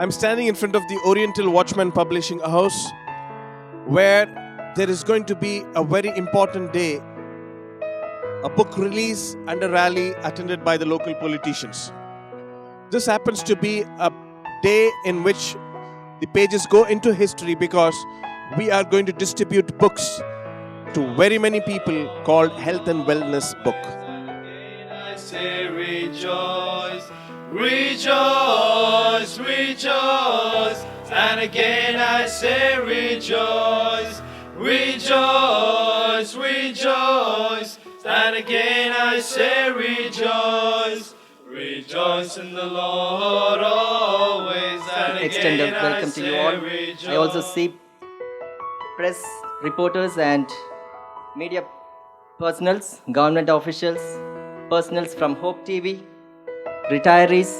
I'm standing in front of the Oriental Watchman Publishing House, where there is going to be a very important day, a book release and a rally attended by the local politicians. This happens to be a day in which the pages go into history because we are going to distribute books to very many people called Health and Wellness Book. I say rejoice, rejoice, rejoice. And again I say rejoice, rejoice, rejoice. And again I say rejoice, rejoice in the Lord always. And Extend a again welcome I to you say all. rejoice. I also see press reporters and media personals, government officials, personals from Hope TV, retirees,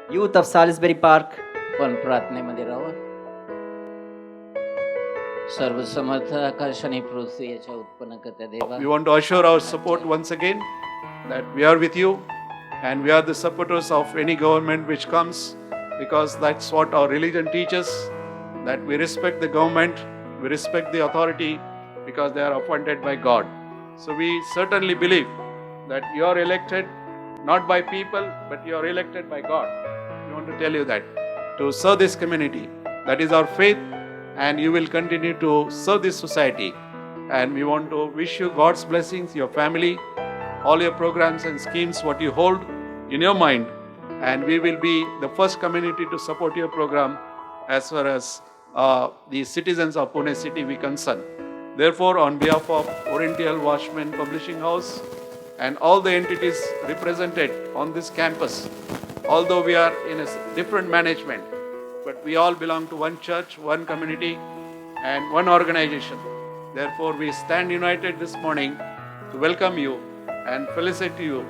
youth of Salisbury Park. पण प्रार्थनेमध्ये राहावं. सर्वसमर्थ आकाश आणि पृथ्वी याच्या उत्पन्नकर्त्या देवा, We want to assure our support once again that we are with you and we are the supporters of any government which comes, because that's what our religion teaches, that we respect the government, we respect the authority because they are appointed by God. So we certainly believe that you are elected not by people but you are elected by God. We want to tell you that to serve this community, that is our faith, and you will continue to serve this society. And we want to wish you God's blessings, your family, all your programs and schemes, what you hold in your mind. And we will be the first community to support your program as far as the citizens of Pune city we concern. Therefore, on behalf of Oriental Watchman Publishing House and all the entities represented on this campus, although we are in a different management, but we all belong to one church, one community, and one organization. Therefore, we stand united this morning to welcome you and felicitate you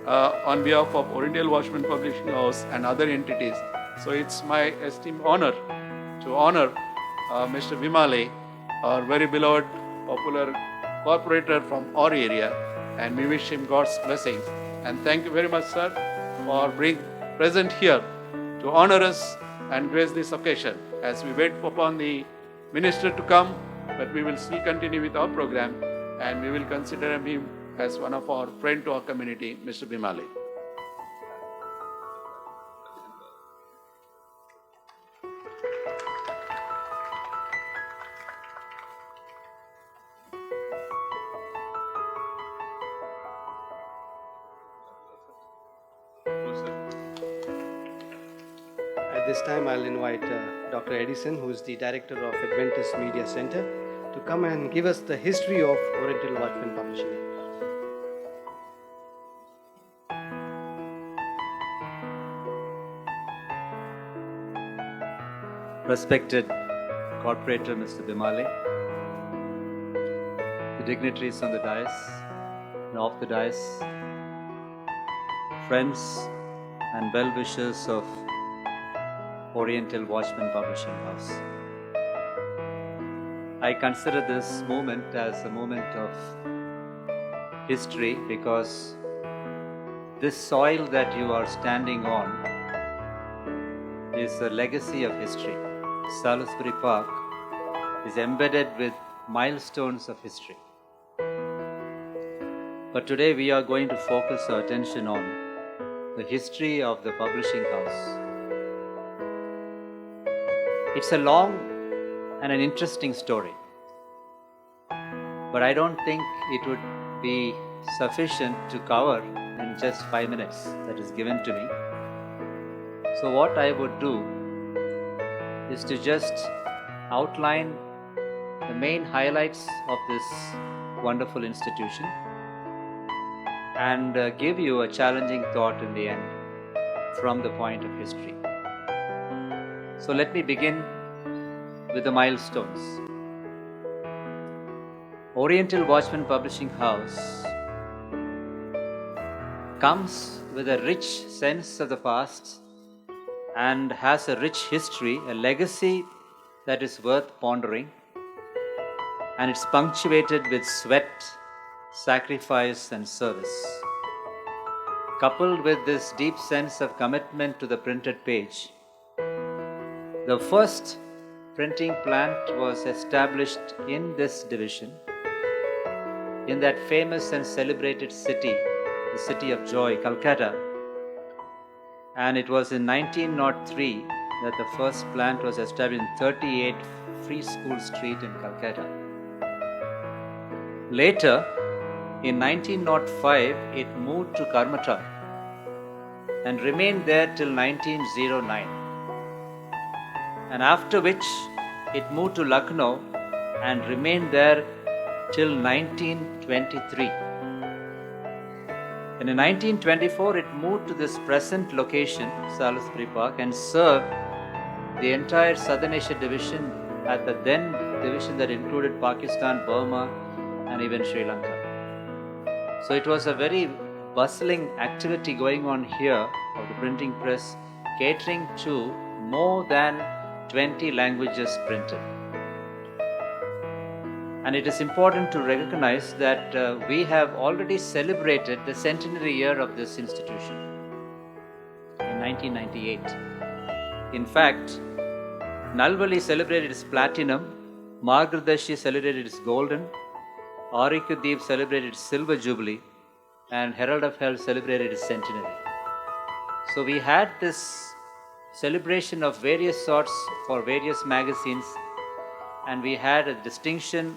on behalf of Oriental Watchman Publishing House and other entities. So it's my esteemed honor to honor Mr. Vimale, our very beloved, popular corporator from our area, and we wish him God's blessings. And thank you very much, sir, for being present here to honor us and grace this occasion as we wait upon the minister to come, but we will still continue with our program and we will consider him as one of our friend to our community, Mr. Bimale. At this time, I'll invite Dr. Edison, who is the director of Adventist Media Center, to come and give us the history of Oriental Watchman Publishing. Respected Corporator Mr. Bimale, the dignitaries on the dais and off the dais, friends and well-wishers of Oriental Watchman Publishing House. I consider this moment as a moment of history because this soil that you are standing on is a legacy of history. Salisbury Park is embedded with milestones of history. But today we are going to focus our attention on the history of the publishing house. It's a long and an interesting story, but I don't think it would be sufficient to cover in just 5 minutes that is given to me. So what I would do is to just outline the main highlights of this wonderful institution and give you a challenging thought in the end from the point of history. So let me begin with the milestones. Oriental Watchman Publishing House comes with a rich sense of the past and has a rich history, a legacy that is worth pondering, and it's punctuated with sweat, sacrifice, and service. Coupled with this deep sense of commitment to the printed page, The first printing plant was established in this division, in that famous and celebrated city, the city of joy, Calcutta. And it was in 1903 that the first plant was established in 38 Free School Street in Calcutta. Later, in 1905, it moved to Karmata and remained there till 1909. And after which, it moved to Lucknow and remained there till 1923. And in 1924, it moved to this present location, Salisbury Park, and served the entire Southern Asia division at the then division that included Pakistan, Burma, and even Sri Lanka. So it was a very bustling activity going on here of the printing press, catering to more than 20 languages printed. And it is important to recognize that we have already celebrated the centenary year of this institution in 1998. In fact, Nalvali celebrated its platinum, Margardashi celebrated its golden, Aurikudeep celebrated its silver jubilee, and Herald of Health celebrated its centenary. So we had this celebration of various sorts for various magazines, and we had a distinction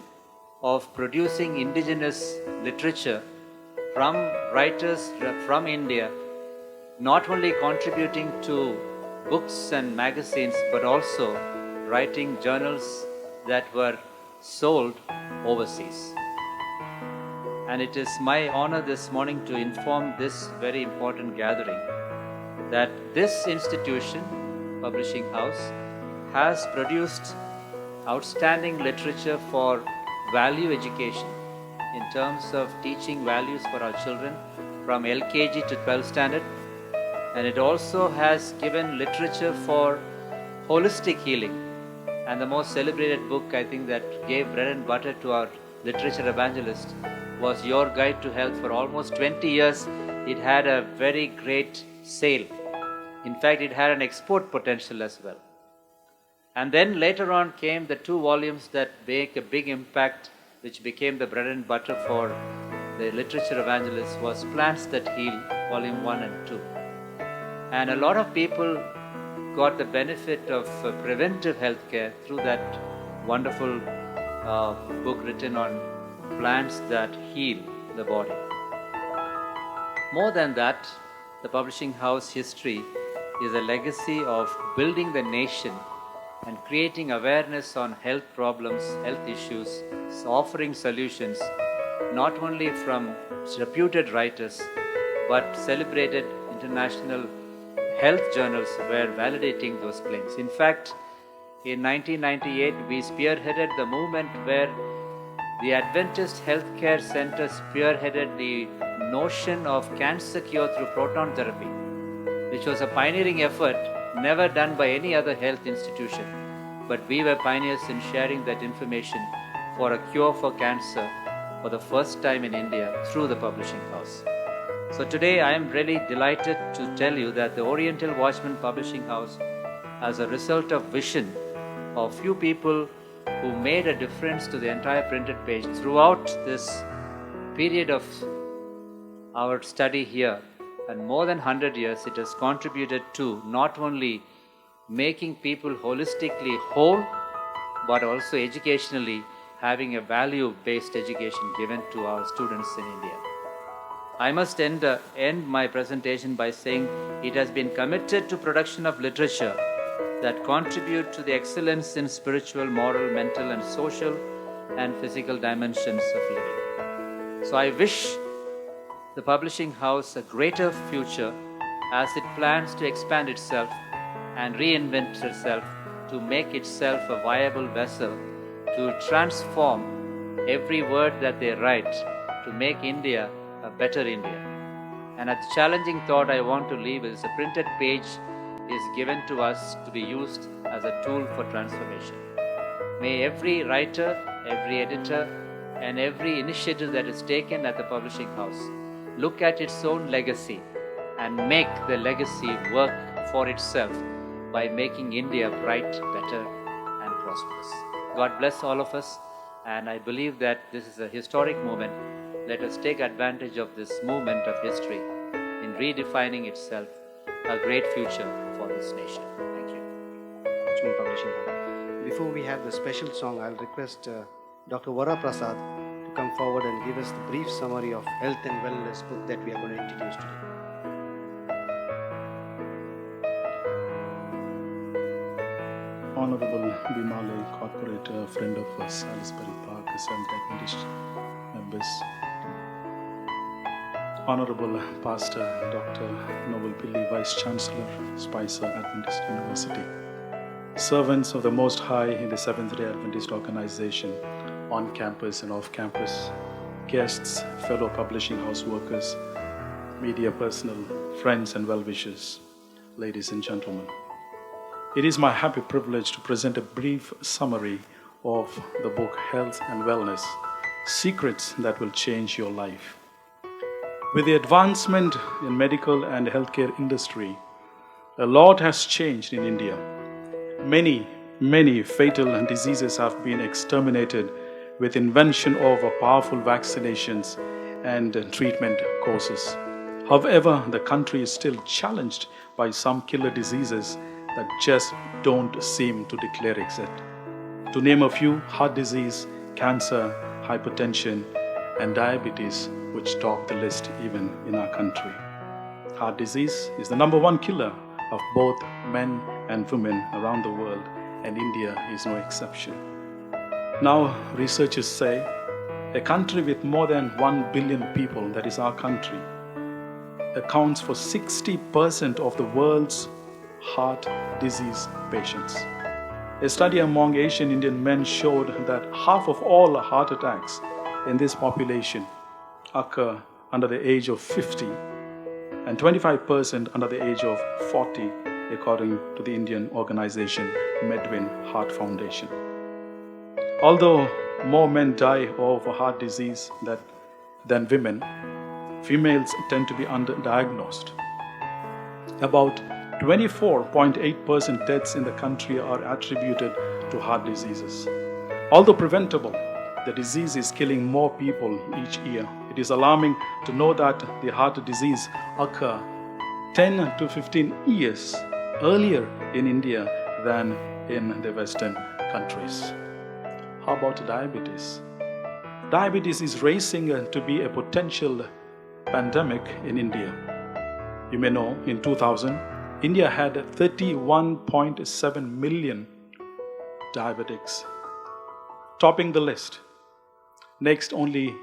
of producing indigenous literature from writers from India, not only contributing to books and magazines, but also writing journals that were sold overseas. And it is my honor this morning to inform this very important gathering that this institution, Publishing House, has produced outstanding literature for value education in terms of teaching values for our children from LKG to 12th standard. And it also has given literature for holistic healing. And the most celebrated book, I think, that gave bread and butter to our literature evangelist was Your Guide to Health. For almost 20 years, it had a very great sale. In fact, it had an export potential as well. And then later on came the 2 volumes that make a big impact, which became the bread and butter for the literature evangelist, was Plants That Heal, Volume 1 and 2. And a lot of people got the benefit of preventive healthcare through that wonderful book written on plants that heal the body. More than that, the Publishing House history is a legacy of building the nation and creating awareness on health problems, health issues, offering solutions, not only from reputed writers, but celebrated international health journals were validating those claims. In fact, in 1998, we spearheaded the movement where the Adventist Healthcare Center spearheaded the notion of cancer cure through proton therapy, which was a pioneering effort never done by any other health institution. But we were pioneers in sharing that information for a cure for cancer for the first time in India through the Publishing House. So today I am really delighted to tell you that the Oriental Watchman Publishing House, as a result of vision of few people who made a difference to the entire printed page throughout this period of our study here, and more than 100 years, it has contributed to not only making people holistically whole, but also educationally having a value-based education given to our students in India. I must end my presentation by saying it has been committed to production of literature that contribute to the excellence in spiritual, moral, mental, and social and physical dimensions of living. So I wish the Publishing House a greater future as it plans to expand itself and reinvent itself to make itself a viable vessel to transform every word that they write to make India a better India. And a challenging thought I want to leave is a printed page is given to us to be used as a tool for transformation. May every writer, every editor, and every initiative that is taken at the Publishing House look at its own legacy and make the legacy work for itself by making India bright, better, and prosperous. God bless all of us, and I believe that this is a historic moment. Let us take advantage of this moment of history in redefining itself a great future for this nation. Thank you. Watchman Publishing House. Before we have the special song, I'll request Dr. Vara Prasad to come forward and give us the brief summary of health and wellness book that we are going to introduce today. Honorable Bimale, corporate friend of Salisbury Park, Seventh Adventist members. Honorable Pastor Dr. Noble Pilli, Vice Chancellor, Spicer Adventist University. Servants of the Most High in the Seventh-day Adventist organization, on campus and off campus, guests, fellow publishing house workers, media personnel, friends and well-wishers, ladies and gentlemen. It is my happy privilege to present a brief summary of the book Health and Wellness, Secrets That Will Change Your Life. With the advancement in medical and healthcare industry, a lot has changed in India. Many fatal diseases have been exterminated with invention of powerful vaccinations and treatment courses. However, the country is still challenged by some killer diseases that just don't seem to declare exit. To name a few, heart disease, cancer, hypertension, and diabetes, which top the list even in our country. Heart disease is the #1 killer of both men and women around the world, and India is no exception. Now, researchers say a country with more than 1 billion people, that is our country, accounts for 60% of the world's heart disease patients. A study among Asian Indian men showed that half of all heart attacks in this population occur under the age of 50 and 25% under the age of 40, according to the Indian organization Medwin Heart Foundation. Although more men die of heart disease than women, females tend to be underdiagnosed. About 24.8% deaths in the country are attributed to heart diseases. Although preventable, the disease is killing more people each year. It is alarming to know that the heart disease occurs 10 to 15 years earlier in India than in the Western countries. How about diabetes? Diabetes is racing to be a potential pandemic in India. You may know, in 2000, India had 31.7 million diabetics, topping the list. Next, only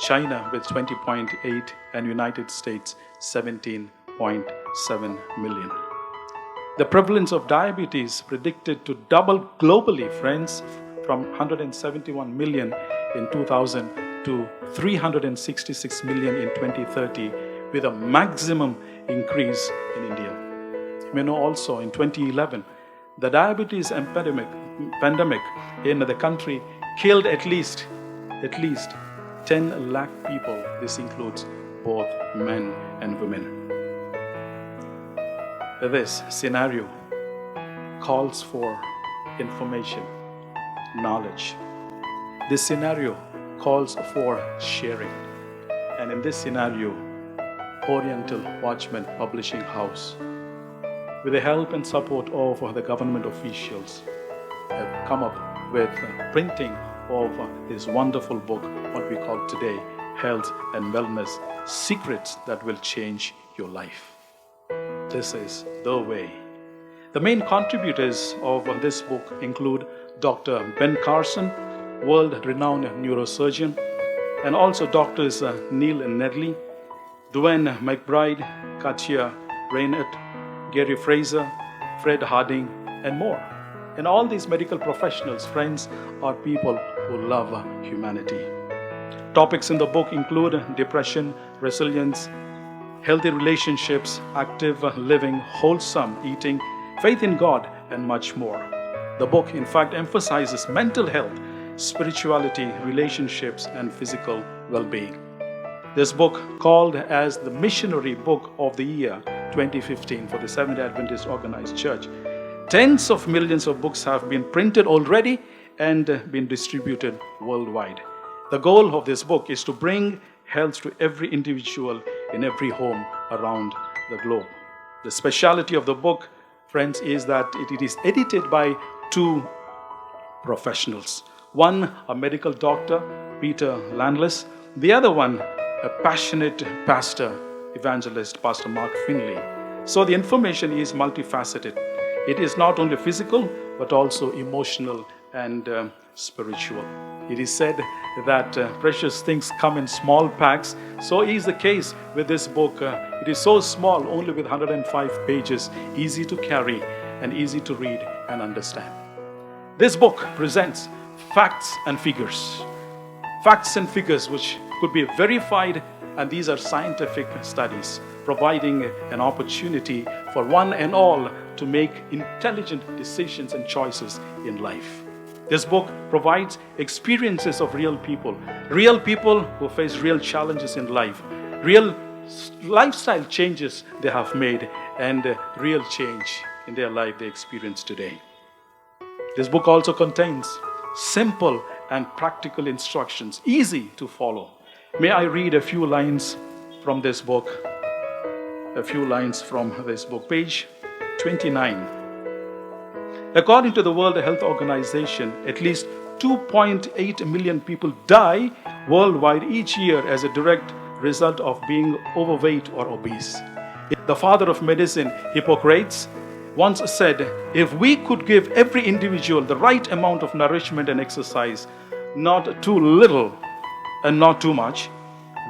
China with 20.8 and United States 17.7 million. The prevalence of diabetes predicted to double globally, friends, from 171 million in 2000 to 366 million in 2030, with a maximum increase in India. You may know also in 2011, the diabetes pandemic in the country killed at least 10 lakh people. This includes both men and women. This scenario calls for information, knowledge. This scenario calls for sharing. And in this scenario, Oriental Watchman Publishing House, with the help and support of the government officials, have come up with printing of this wonderful book, what we call today Health and Wellness, Secrets That Will Change Your Life. This is the way. The main contributors of this book include Dr. Ben Carson, world-renowned neurosurgeon, and also Doctors Neil Nedley, Duane McBride, Katia Reinert, Gary Fraser, Fred Harding, and more. And all these medical professionals, friends, are people who love humanity. Topics in the book include depression, resilience, healthy relationships, active living, wholesome eating, faith in God, and much more. The book, in fact, emphasizes mental health, spirituality, relationships, and physical well-being. This book, called as the Missionary Book of the Year 2015 for the Seventh-day Adventist Organized Church. Tens of millions of books have been printed already and been distributed worldwide. The goal of this book is to bring health to every individual in every home around the globe. The speciality of the book, friends, is that it is edited by two professionals. One, a medical doctor, Peter Landless. The other one, a passionate pastor, evangelist, Pastor Mark Finley. So the information is multifaceted. It is not only physical, but also emotional and spiritual. It is said that precious things come in small packs. So is the case with this book. It is so small, only with 105 pages, easy to carry and easy to read and understand. This book presents facts and figures. Facts and figures which could be verified, and these are scientific studies, providing an opportunity for one and all to make intelligent decisions and choices in life. This book provides experiences of real people who face real challenges in life, real lifestyle changes they have made, and real change in their life they experience today. This book also contains simple and practical instructions, easy to follow. May I read a few lines from this book? Page 29. According to the World Health Organization, at least 2.8 million people die worldwide each year as a direct result of being overweight or obese. The father of medicine, Hippocrates, once said, if we could give every individual the right amount of nourishment and exercise, not too little and not too much,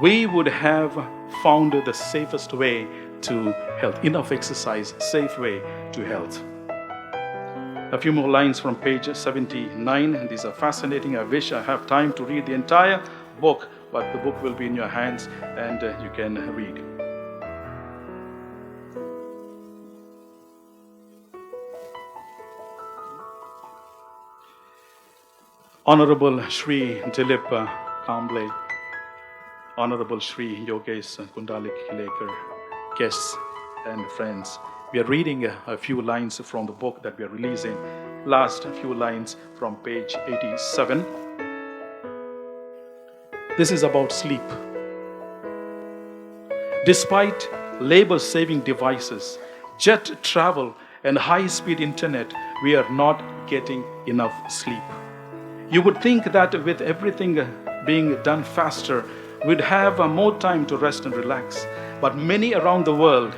we would have found the safest way to health. Enough exercise, safe way to health. A few more lines from page 79. These are fascinating. I wish I have time to read the entire book, but the book will be in your hands and you can read. Honorable Shri Dilip Kamble, Honorable Shri Yogesh Kundalik Lekar, guests and friends. We are reading a few lines from the book that we are releasing. Last few lines from page 87. This is about sleep. Despite labor-saving devices, jet travel, and high-speed internet, we are not getting enough sleep. You would think that with everything being done faster, we'd have more time to rest and relax. But many around the world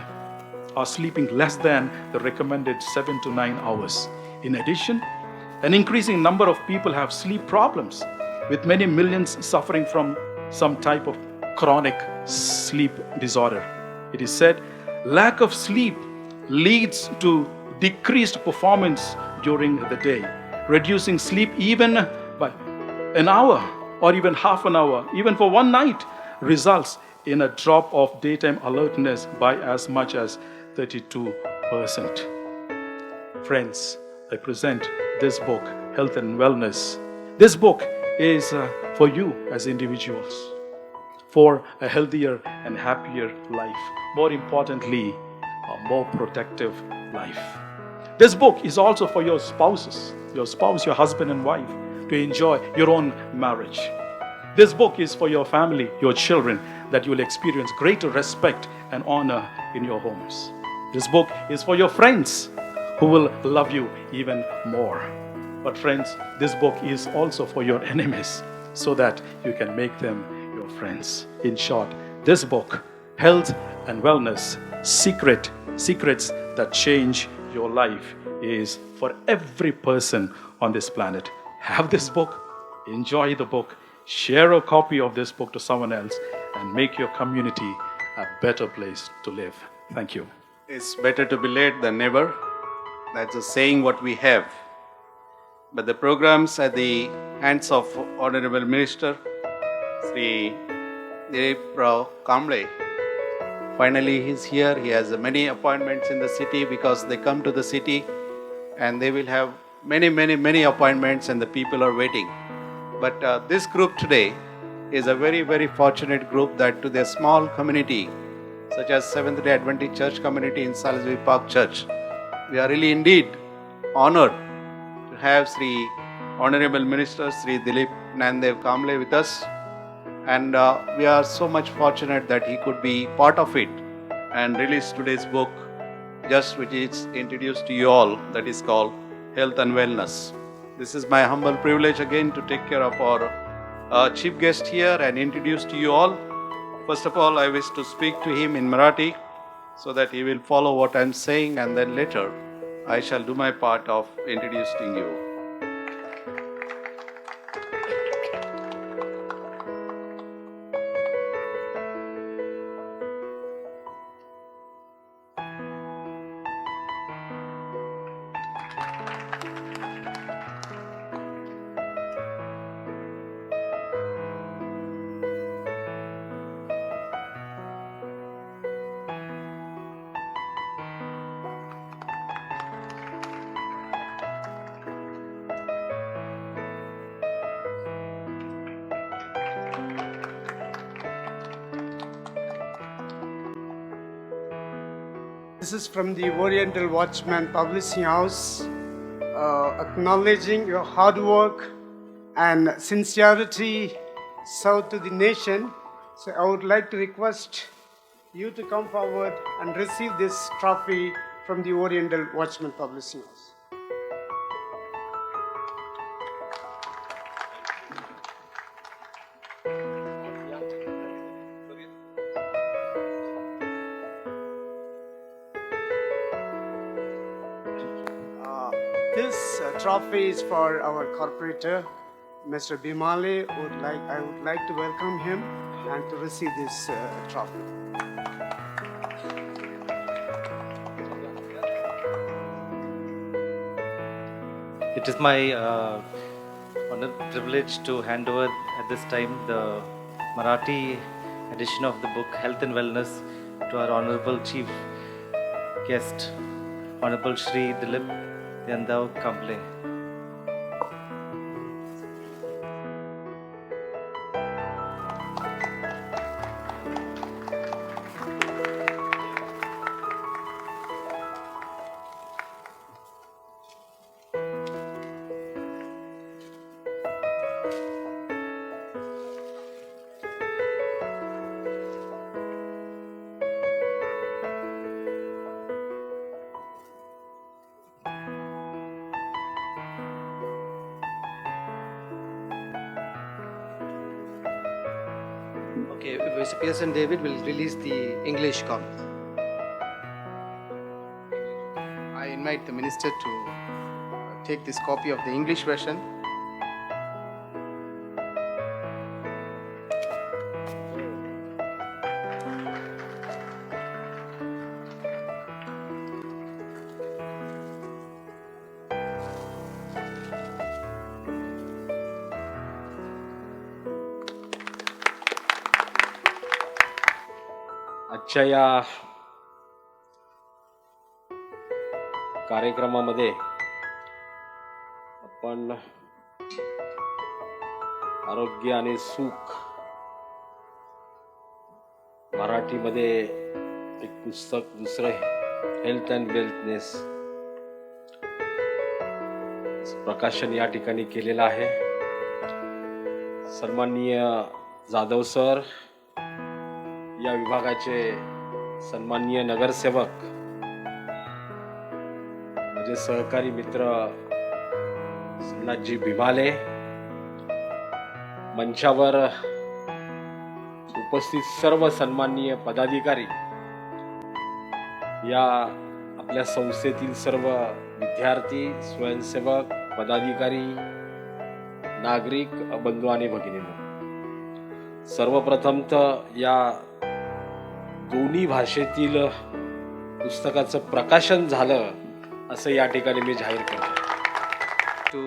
are sleeping less than the recommended 7 to 9 hours. In addition, an increasing number of people have sleep problems, with many millions suffering from some type of chronic sleep disorder. It is said, lack of sleep leads to decreased performance during the day. Reducing sleep even by an hour or even half an hour, even for one night, results in a drop of daytime alertness by as much as 32%. Friends, I present this book, Health and Wellness. This book is for you as individuals, for a healthier and happier life. More importantly, a more protective life. This book is also for your spouses, your husband and wife, to enjoy your own marriage. This book is for your family, your children, that you will experience greater respect and honor in your homes. This book is for your friends who will love you even more. But friends, this book is also for your enemies so that you can make them your friends. In short, this book, Health and Wellness, Secrets that Change Your Life, is for every person on this planet. Have this book, enjoy the book, share a copy of this book to someone else, and make your community a better place to live. Thank you. It's better to be late than never. That's a saying what we have. But the programs at the hands of Honorable Minister Sri Dilip Kamble, finally he's here. He has many appointments in the city because they come to the city and they will have many appointments and the people are waiting. But this group today is a very fortunate group that to their small community such as Seventh-day Adventist Church community in Salisbury Park Church. We are really indeed honored to have Sri Honorable Minister Sri Dilip Nandev Kamble with us, and we are so much fortunate that he could be part of it and release today's book, just which is introduced to you all, that is called Health and Wellness. This is my humble privilege again to take care of our chief guest here and introduce to you all. First of all, I wish to speak to him in Marathi so that he will follow what I am saying, and then later I shall do my part of introducing you. This is from the Oriental Watchman Publishing House, acknowledging your hard work and sincerity served to the nation. So I would like to request you to come forward and receive this trophy from the Oriental Watchman Publishing House. This trophy is for our corporator, Mr. Bimale. I would like to welcome him and to receive this trophy. It is my honor privilege to hand over at this time the Marathi edition of the book Health and Wellness to our honorable chief guest, Honorable Shri Dilip Nandev Kamble. Okay, Mr. Pearson David will release the English copy. I invite the minister to take this copy of the English version. आजच्या या कार्यक्रमामध्ये आपण आरोग्य आणि सुख मराठीमध्ये एक पुस्तक दुसरं हेल्थ अँड वेल्थनेस प्रकाशन या ठिकाणी केलेलं आहे. सन्माननीय जाधव सर, या विभागाचे सन्माननीय नगरसेवक, माझे सहकारी मित्र श्रीनाथजी बिमाले, मंचावर उपस्थित सर्व सन्माननीय पदाधिकारी, या आपल्या संस्थेतील सर्व विद्यार्थी, स्वयंसेवक, पदाधिकारी, नागरिक बंधू आणि भगिनींनो, सर्वप्रथम तर या दोन्ही भाषेतील पुस्तकाचं प्रकाशन झालं असं या ठिकाणी मी जाहीर करतो. To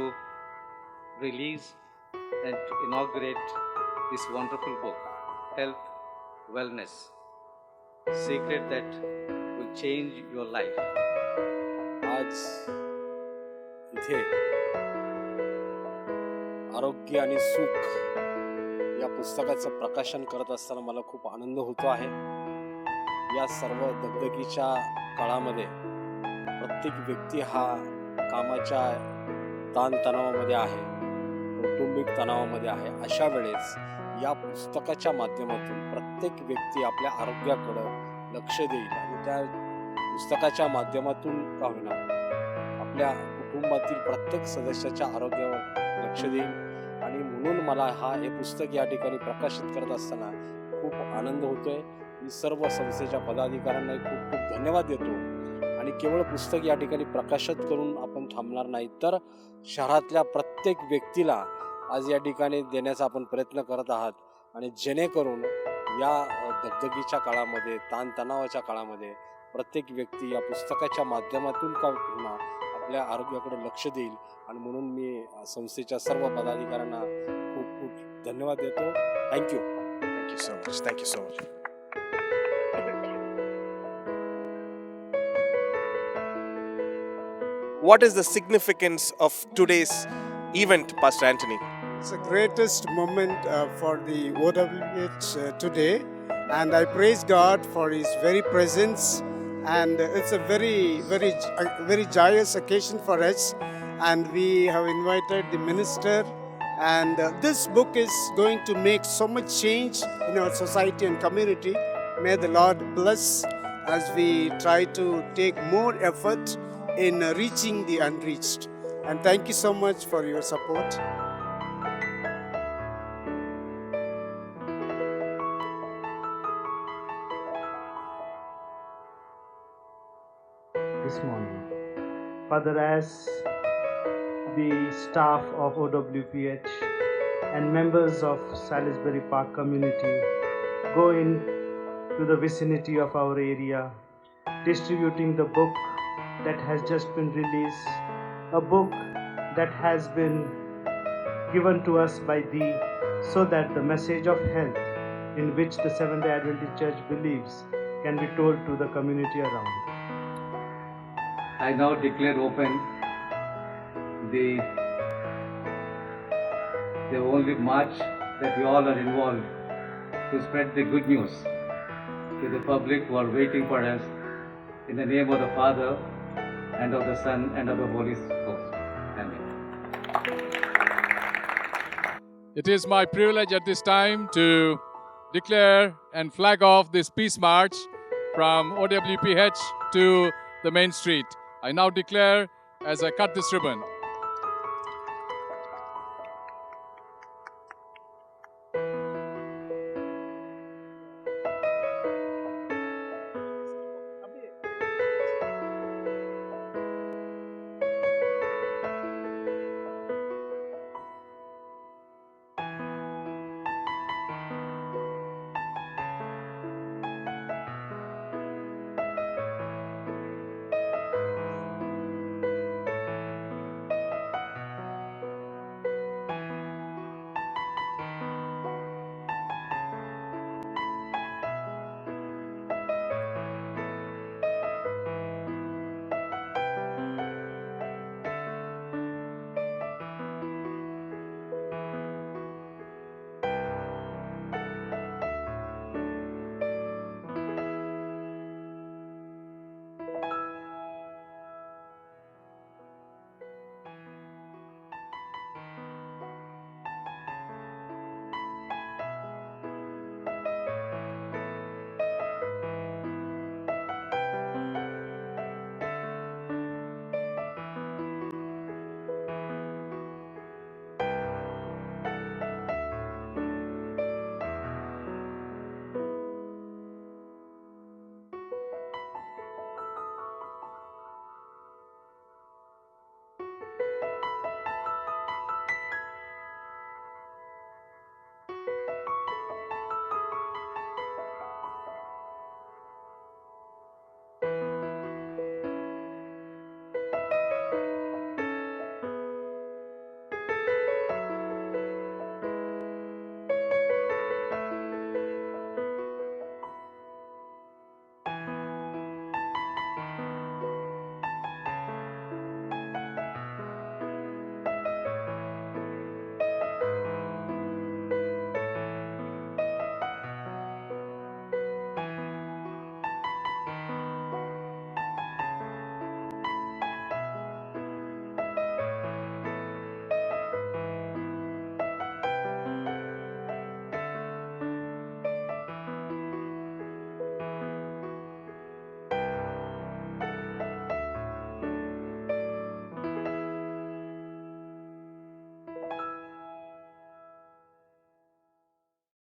release and to inaugurate this wonderful book, Health, Wellness, Secret that will change your life. आज इथे आरोग्य आणि सुख या पुस्तकाचं प्रकाशन करत असताना मला खूप आनंद होतो आहे. या सर्व दगदगीच्या काळामध्ये प्रत्येक व्यक्ती हा कामाच्या ताणतणावामध्ये आहे, कौटुंबिक तणावामध्ये आहे. अशा वेळेस या पुस्तकाच्या माध्यमातून प्रत्येक व्यक्ती आपल्या आरोग्याकडं लक्ष देईल आणि त्या पुस्तकाच्या माध्यमातून का होईना आपल्या कुटुंबातील प्रत्येक सदस्याच्या आरोग्यावर लक्ष देईल. आणि म्हणून मला हे पुस्तक या ठिकाणी प्रकाशित करत असताना खूप आनंद होतोय. मी सर्व संस्थेच्या पदाधिकाऱ्यांना खूप खूप धन्यवाद देतो. आणि केवळ पुस्तक या ठिकाणी प्रकाशित करून आपण थांबणार नाही, तर शहरातल्या प्रत्येक व्यक्तीला आज या ठिकाणी देण्याचा आपण प्रयत्न करत आहात. आणि जेणेकरून या दगदगीच्या काळामध्ये, ताणतणावाच्या काळामध्ये प्रत्येक व्यक्ती या पुस्तकाच्या माध्यमातून का होईना आपल्या आरोग्याकडे लक्ष देईल. आणि म्हणून मी संस्थेच्या सर्व पदाधिकाऱ्यांना खूप खूप धन्यवाद देतो. Thank you. Thank you so much. Thank you so much. What is the significance of today's event, Pastor Anthony? It's the greatest moment for the OWPH today, and I praise God for His very presence. And it's a very joyous occasion for us. And we have invited the minister. And this book is going to make so much change in our society and community. May the Lord bless as we try to take more effort in reaching the unreached. And thank you so much for your support. This morning, Father, as the staff of OWPH and members of Salisbury Park community go in to the vicinity of our area, distributing the book that has just been released, a book that has been given to us by Thee, so that the message of health in which the Seventh-day Adventist Church believes can be told to the community around. I now declare open the only march that we all are involved to spread the good news to the public who are waiting for us, in the name of the Father and of the Son and of the Holy Ghost. Amen. It is my privilege at this time to declare and flag off this peace march from OWPH to the main street. I now declare, as I cut this ribbon,